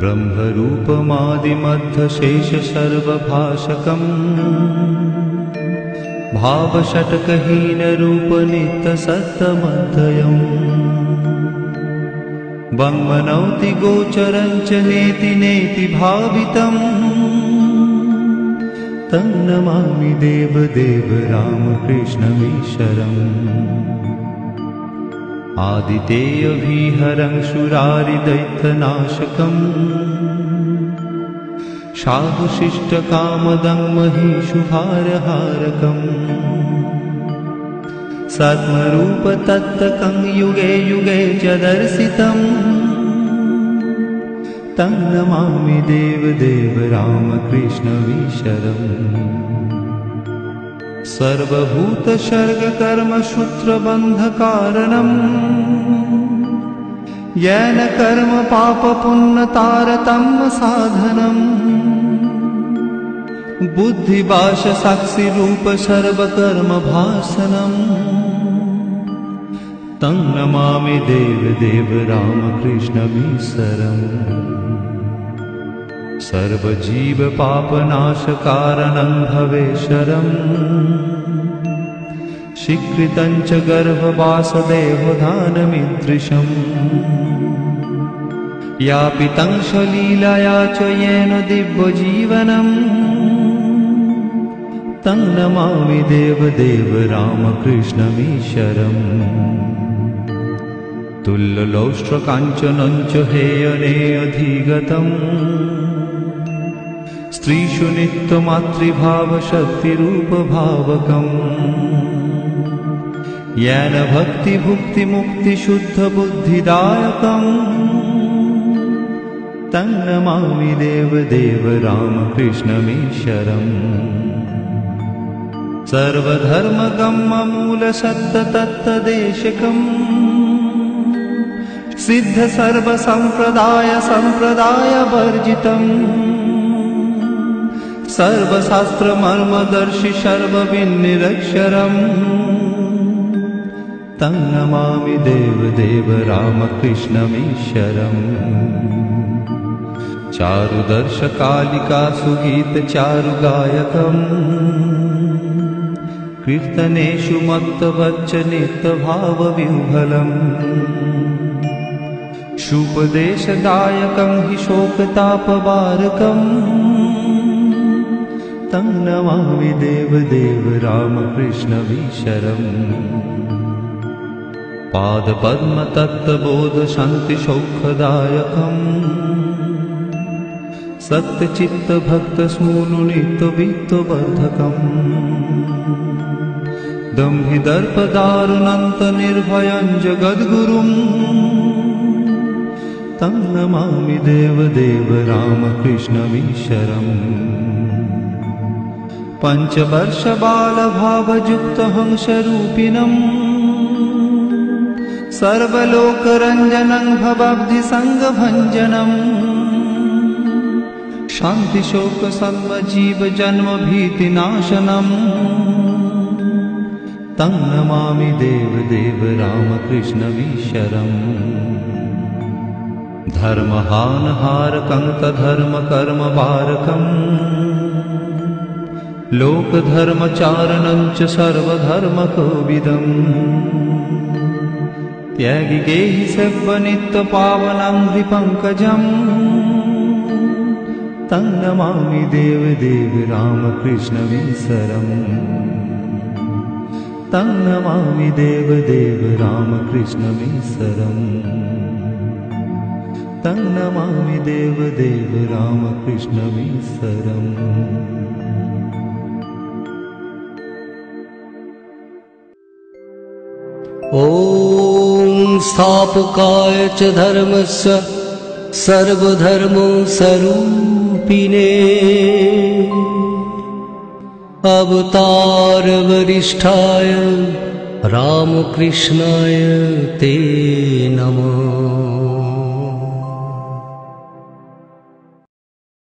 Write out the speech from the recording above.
ब्रह्मरूपमादिमध्यशेषसर्वभाषकम् भावषट्कहीनरूपनित्यसत्तमध्ययम् वङ्मनौति गोचरञ्च नेति नेति भावितम् तं नमामि देवदेव रामकृष्णमीश्वरम् आदितेयविहरं शूरारिदैत्यनाशकम् साधुशिष्टकामदं महिषुभारहारकम् सत्मरूपतत्तकं युगे युगे च दर्शितम् तं नमामि देवदेव रामकृष्णमीश्वरम् सर्वभूतसर्गकर्मसूत्रबन्धकारणम् येन कर्म पापपुण्यतारतम्य साधनम् बुद्धिभाषसाक्षिरूप सर्वकर्मभासनम् तं नमामि देवदेव रामकृष्णमीश्वरम् सर्वजीवपापनाशकारणं भवेश्वरम् स्वीकृतं च गर्भवासदेवदानमीदृशम् यापितं स्वलीलया च येन दिव्यजीवनम् तं नमामि देवदेव रामकृष्णमीश्वरम् तुल्यलौष्ट्रकाञ्चनं च हेयनेऽधिगतम् स्त्रीषु नित्यमातृभावशक्तिरूपभावकम् येन भक्तिभुक्तिमुक्तिशुद्धबुद्धिदायकम् तं नमामि देवदेव रामकृष्णमीश्वरम् सर्वधर्मगम्यमूलशब्दतत्तदेशकम् सिद्धसर्वसम्प्रदायवर्जितम् सर्वशास्त्रमर्मदर्शि सर्वविन्निरक्षरम् तं नमामि देवदेव रामकृष्णमीश्वरम् चारुदर्शकालिकासुगीतचारुगायकम् कीर्तनेषु मत्तवच्चनित्यभावविह्वलम् शुपदेशदायकं हि शोकतापवारकम् तं नमामि देवदेव रामकृष्णमीश्वरम् पादपद्मतत्त्वबोधशान्तिसौखदायकम् सत्यचित्तभक्तस्मूलुनित्यवित्तवर्धकम् दम्भिदर्पदारुणन्तनिर्भयं जगद्गुरुम् तं नमामि देवदेव रामकृष्णमीश्वरम् पञ्चवर्षबालभावयुक्तहंसरूपिणम् सर्वलोकरञ्जनं भवाब्धिसङ्गभञ्जनम् शान्तिशोकसर्वजीवजन्मभीतिनाशनम् तं नमामि देवदेव रामकृष्णमीश्वरम् धर्महानहारकं तद्धर्मकर्मवारकम् लोकधर्मचारणं च सर्वधर्मकोविदम् त्यागिगेहि सर्वनित्यपावनं हृपङ्कजम् तं नमामि देवदेव रामकृष्णमीश्वरम् तं नमामि देवदेव रामकृष्णमीश्वरम् तं नमामि देवदेव रामकृष्णमीश्वरम्। ॐ स्थापकाय च धर्मस्य सर्वधर्मस्वरूपिणे अवतारवरिष्ठाय रामकृष्णाय ते नमः।